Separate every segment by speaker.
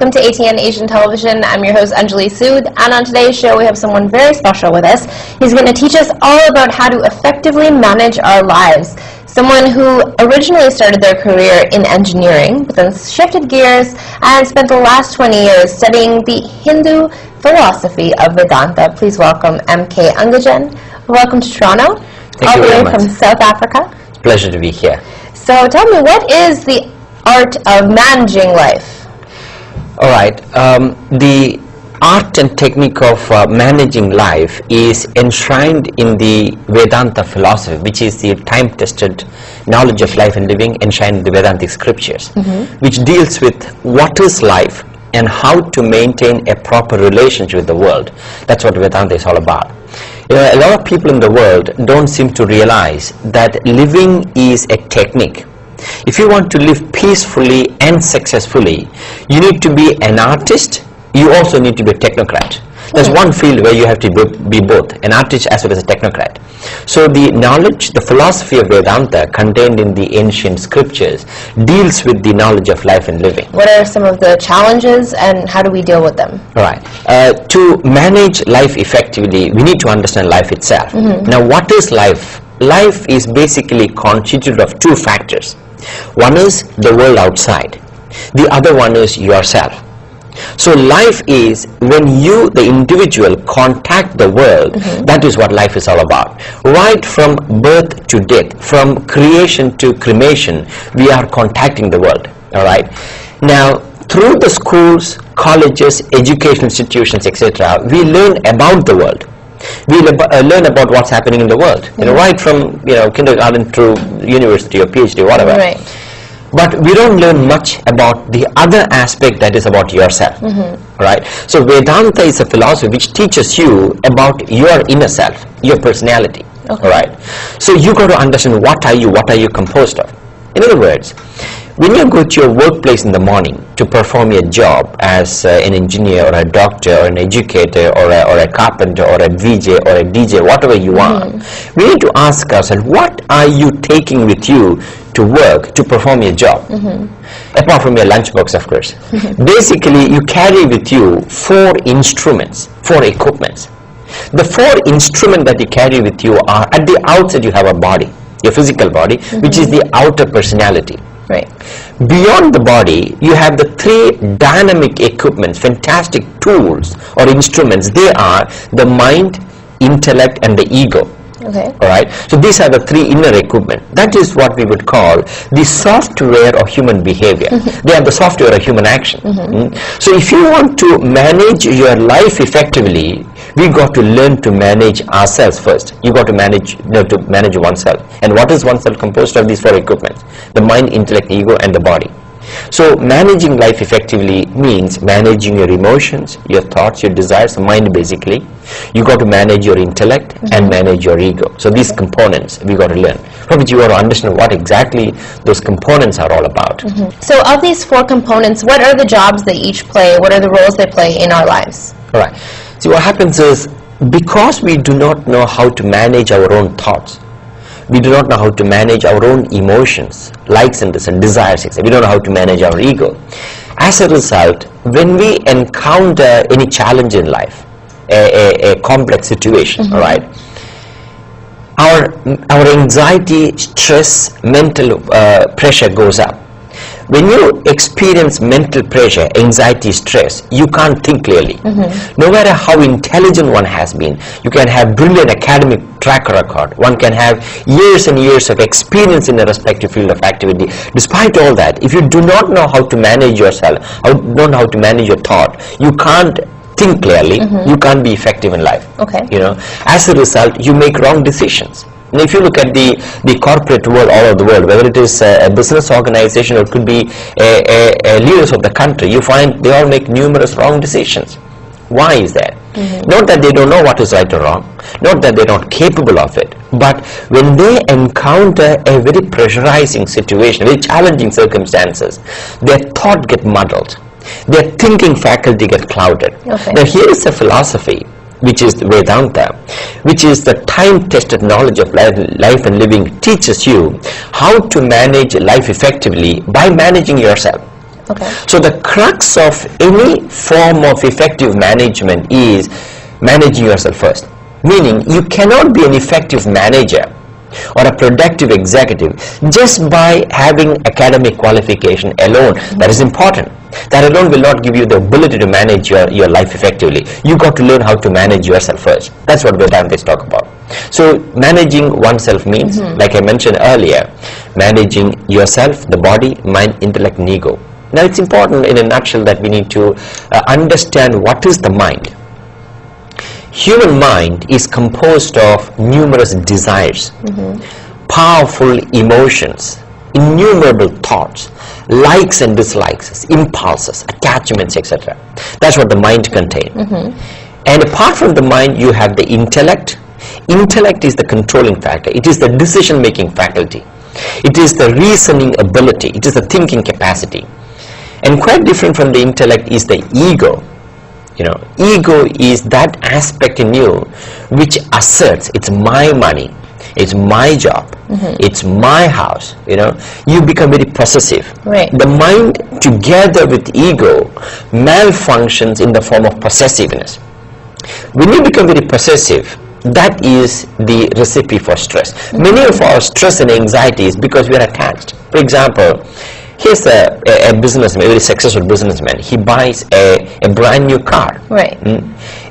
Speaker 1: Welcome to ATN Asian Television. I'm your host, Anjali Sood, and on today's show we have someone very special with us. He's going to teach us all about how to effectively manage our lives. Someone who originally started their career in engineering, but then shifted gears and spent the last 20 years studying the Hindu philosophy of Vedanta. Please welcome M.K. Angajan. Welcome to Toronto,
Speaker 2: Thank you very much.
Speaker 1: from South Africa.
Speaker 2: It's a pleasure to be here.
Speaker 1: So tell me, what is the art of managing life?
Speaker 2: All right. The art and technique of managing life is enshrined in the Vedanta philosophy, which is the time-tested knowledge of life and living enshrined in the Vedantic scriptures, which deals with what is life and how to maintain a proper relationship with the world. That's what Vedanta is all about. You know, a lot of people in the world don't seem to realize that living is a technique. If you want to live peacefully and successfully, you need to be an artist. You also need to be a technocrat. There's one field where you have to be both, an artist as well as a technocrat. So the knowledge, the philosophy of Vedanta contained in the ancient scriptures deals with the knowledge of life and living.
Speaker 1: What are some of the challenges and how do we deal with them?
Speaker 2: All right. To manage life effectively, we need to understand life itself. Now, what is life? Life is basically constituted of two factors. One is the world outside. The other one is yourself. So life is when you, the individual, contact the world. That is what life is all about. Right from birth to death, from creation to cremation, we are contacting the world. All right. Now, through the schools, colleges, education institutions, etc., we learn about the world. We learn about what's happening in the world, you know, right from kindergarten through university or PhD, whatever.
Speaker 1: Right.
Speaker 2: But we don't learn much about the other aspect that is about yourself, right? So Vedanta is a philosophy which teaches you about your inner self, your personality, right? So you got to understand what are you composed of. In other words, when you go to your workplace in the morning to perform your job as an engineer or a doctor or an educator or a carpenter or a VJ or a DJ, whatever you are, we need to ask ourselves, what are you taking with you to work to perform your job? Apart from your lunchbox, of course. Basically, you carry with you four instruments, four equipments. The four instruments that you carry with you are, at the outset you have a body, your physical body, which is the outer personality.
Speaker 1: Right.
Speaker 2: Beyond the body, you have the three dynamic equipments, fantastic tools or instruments. They are the mind, intellect, and the ego.
Speaker 1: Okay.
Speaker 2: All right. So these are the three inner equipment. That is what we would call the software of human behavior. They are the software of human action. So if you want to manage your life effectively, we got to learn to manage ourselves first. You got to manage oneself. And what is oneself composed of? These four equipments: the mind, intellect, ego, and the body. So managing life effectively means managing your emotions, your thoughts, your desires, the mind basically. You got to manage your intellect and manage your ego. So these components we got to learn. From which you got to understand what exactly those components are all about.
Speaker 1: So of these four components, what are the jobs they each play? What are the roles they play in our lives?
Speaker 2: All right. See, what happens is, because we do not know how to manage our own thoughts, we do not know how to manage our own emotions, likes and desires, etc. We don't know how to manage our ego. As a result, when we encounter any challenge in life, a complex situation, all right, our anxiety, stress, mental pressure goes up. When you experience mental pressure, anxiety, stress, you can't think clearly. No matter how intelligent one has been, you can have brilliant academic track record, one can have years and years of experience in a respective field of activity. Despite all that, if you do not know how to manage yourself, don't know how to manage your thought, you can't think clearly, you can't be effective in life.
Speaker 1: Okay.
Speaker 2: You know, as a result, you make wrong decisions. And if you look at the corporate world all over the world, whether it is a business organization or it could be leaders of the country, you find they all make numerous wrong decisions. Why is that? Not that they don't know what is right or wrong, not that they're not capable of it, but when they encounter a very pressurizing situation, very challenging circumstances, their thought get muddled, their thinking faculty get clouded.
Speaker 1: Okay.
Speaker 2: Now here is a philosophy which is Vedanta, which is the time-tested knowledge of life and living, teaches you how to manage life effectively by managing yourself.
Speaker 1: Okay.
Speaker 2: So the crux of any form of effective management is managing yourself first. Meaning you cannot be an effective manager or a productive executive just by having academic qualification alone. That is important. That alone will not give you the ability to manage your life effectively. You got to learn how to manage yourself first. That's what Vedantas talk about. So managing oneself means, like I mentioned earlier, managing yourself, the body, mind, intellect, and ego. Now it's important in a nutshell that we need to understand what is the mind. Human mind is composed of numerous desires, powerful emotions, innumerable thoughts, likes and dislikes, impulses, attachments, etc. That's what the mind contains. And apart from the mind, you have the intellect. Intellect is the controlling factor. It is the decision-making faculty. It is the reasoning ability. It is the thinking capacity. And quite different from the intellect is the ego. You know, ego is that aspect in you which asserts it's my money, it's my job, it's my house. You know, you become very possessive.
Speaker 1: Right.
Speaker 2: The mind together with ego malfunctions in the form of possessiveness. When you become very possessive, that is the recipe for stress. Many of our stress and anxiety is because we are attached. For example, here's a businessman, a very successful businessman. He buys a brand new car.
Speaker 1: Right.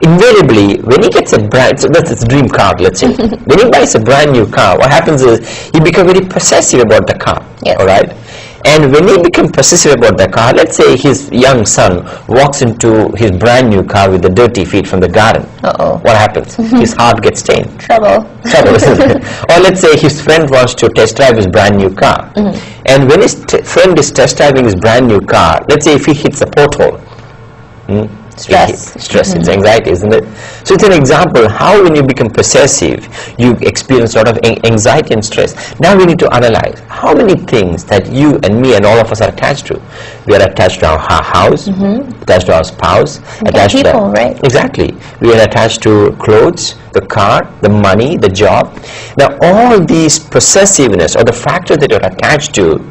Speaker 2: Invariably, when he gets that's his dream car, let's say. When he buys a brand new car, what happens is he becomes very possessive about the car.
Speaker 1: Yes.
Speaker 2: All right. And when he becomes possessive about the car, let's say his young son walks into his brand new car with the dirty feet from the garden. What happens? His heart gets stained.
Speaker 1: Trouble,
Speaker 2: isn't it? Or let's say his friend wants to test drive his brand new car. And when his friend is test driving his brand new car, let's say if he hits a pothole, stress, it's anxiety, isn't it? So it's an example how when you become possessive, you experience sort of anxiety and stress. Now we need to analyze how many things that you and me and all of us are attached to. We are attached to our house, attached to our spouse, attached to
Speaker 1: people, right?
Speaker 2: Exactly. We are attached to clothes, the car, the money, the job. Now all these possessiveness or the factor that you're attached to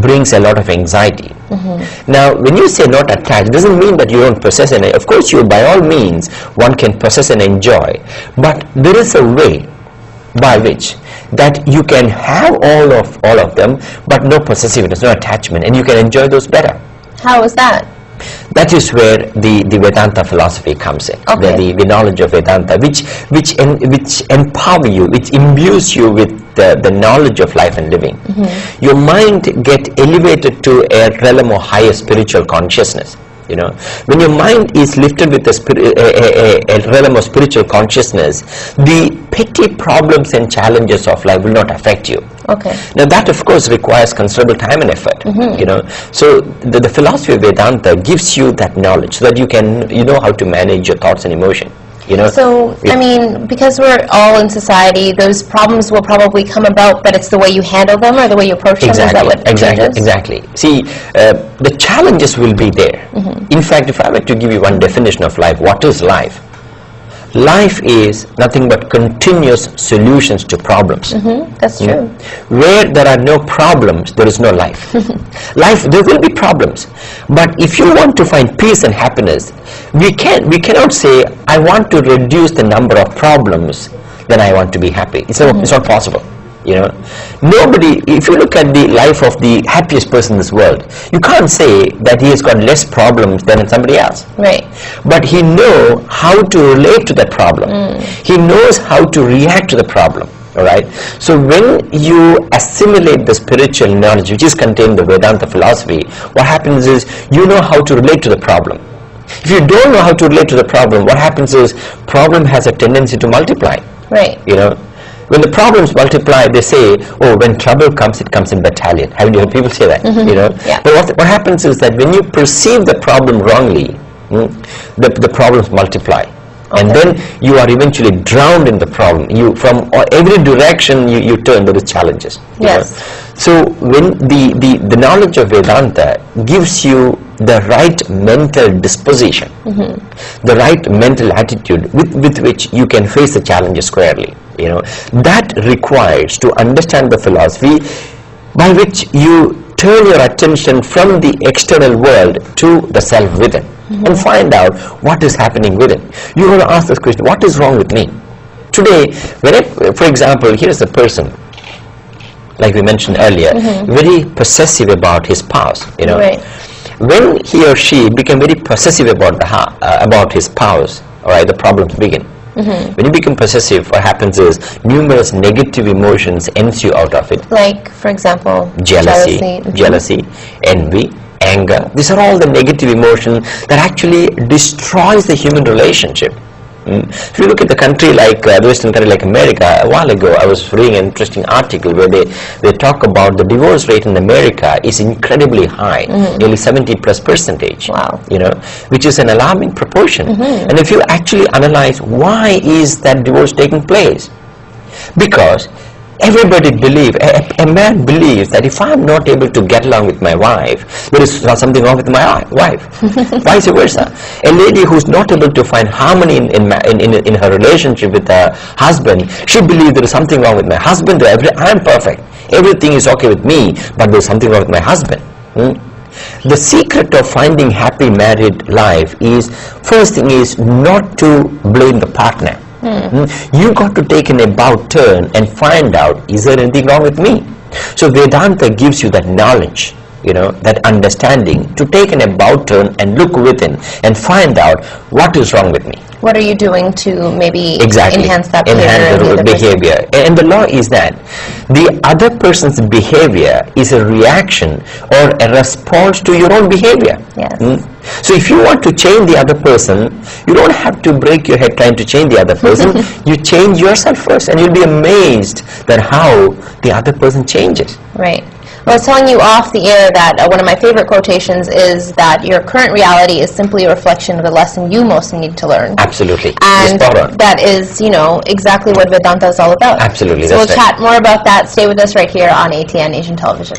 Speaker 2: brings a lot of anxiety. Now when you say not attached, it doesn't mean that you don't possess and of course you by all means one can possess and enjoy, but there is a way by which that you can have all of them but no possessiveness, no attachment, and you can enjoy those better.
Speaker 1: How is that?
Speaker 2: That is where the Vedanta philosophy comes in.
Speaker 1: Okay.
Speaker 2: The knowledge of Vedanta, which empower you, which imbues you with the knowledge of life and living. Your mind get elevated to a realm of higher spiritual consciousness. You know, when your mind is lifted with a realm of spiritual consciousness, the petty problems and challenges of life will not affect you.
Speaker 1: Okay.
Speaker 2: Now that of course requires considerable time and effort. You know, so the philosophy of Vedanta gives you that knowledge so that you can know how to manage your thoughts and emotion. You know,
Speaker 1: so I mean, because we're all in society, those problems will probably come about, but it's the way you handle them or the way you approach them. Is that what changes?
Speaker 2: Exactly. See, the challenges will be there. In fact, if I were to give you one definition of life, what is life? Life is nothing but continuous solutions to problems.
Speaker 1: That's true.
Speaker 2: Where there are no problems, there is no life. Life, there will be problems, but if you want to find peace and happiness, we cannot say I want to reduce the number of problems, then I want to be happy. It's not possible. You know, nobody, if you look at the life of the happiest person in this world, you can't say that he has got less problems than somebody else.
Speaker 1: Right.
Speaker 2: But he knows how to relate to that problem. He knows how to react to the problem. All right. So when you assimilate the spiritual knowledge which is contained in the Vedanta philosophy, what happens is you know how to relate to the problem. If you don't know how to relate to the problem, what happens is problem has a tendency to multiply.
Speaker 1: Right.
Speaker 2: You know, when the problems multiply, they say, oh, when trouble comes, it comes in battalion. Haven't you heard people say that? You know?
Speaker 1: Yeah.
Speaker 2: But what happens is that when you perceive the problem wrongly, the problems multiply. Okay. And then you are eventually drowned in the problem. You, from every direction you turn, there is challenges.
Speaker 1: Yes.
Speaker 2: So when the knowledge of Vedanta gives you the right mental disposition, the right mental attitude with which you can face the challenges squarely. You know, that requires to understand the philosophy by which you turn your attention from the external world to the self within, and find out what is happening within. You want to ask this question, what is wrong with me? Today, for example, here is a person, like we mentioned earlier, very possessive about his spouse, you know.
Speaker 1: Right.
Speaker 2: When he or she become very possessive about his spouse, all right, the problems begin. When you become possessive, what happens is numerous negative emotions ensue out of it.
Speaker 1: Like, for example,
Speaker 2: jealousy, envy, anger. These are all the negative emotions that actually destroys the human relationship. If you look at the country like the Western country like America, a while ago I was reading an interesting article where they talk about the divorce rate in America is incredibly high, nearly 70+%.
Speaker 1: Wow.
Speaker 2: You know, which is an alarming proportion. And if you actually analyze why is that divorce taking place, because everybody believes, a man believes that if I'm not able to get along with my wife, there is something wrong with my wife. Vice versa. A lady who's not able to find harmony in her relationship with her husband, she believes there is something wrong with my husband. I'm perfect. Everything is okay with me, but there's something wrong with my husband. The secret of finding happy married life is, first thing is not to blame the partner. You got to take an about turn and find out, is there anything wrong with me? So Vedanta gives you that knowledge, you know, that understanding to take an about turn and look within and find out what is wrong with me.
Speaker 1: What are you doing to maybe
Speaker 2: Exactly.
Speaker 1: enhance that
Speaker 2: Enhance
Speaker 1: behavior?
Speaker 2: the behavior. And the law is that the other person's behavior is a reaction or a response to your own behavior.
Speaker 1: Yes.
Speaker 2: So if you want to change the other person, you don't have to break your head trying to change the other person. You change yourself first, and you'll be amazed that how the other person changes.
Speaker 1: Right. Well, I was telling you off the air that one of my favorite quotations is that your current reality is simply a reflection of the lesson you most need to learn.
Speaker 2: Absolutely.
Speaker 1: And
Speaker 2: You're spot on.
Speaker 1: that is, you know, exactly what Vedanta is all about.
Speaker 2: Absolutely,
Speaker 1: So
Speaker 2: that's
Speaker 1: we'll
Speaker 2: right.
Speaker 1: chat more about that. Stay with us right here on ATN Asian Television.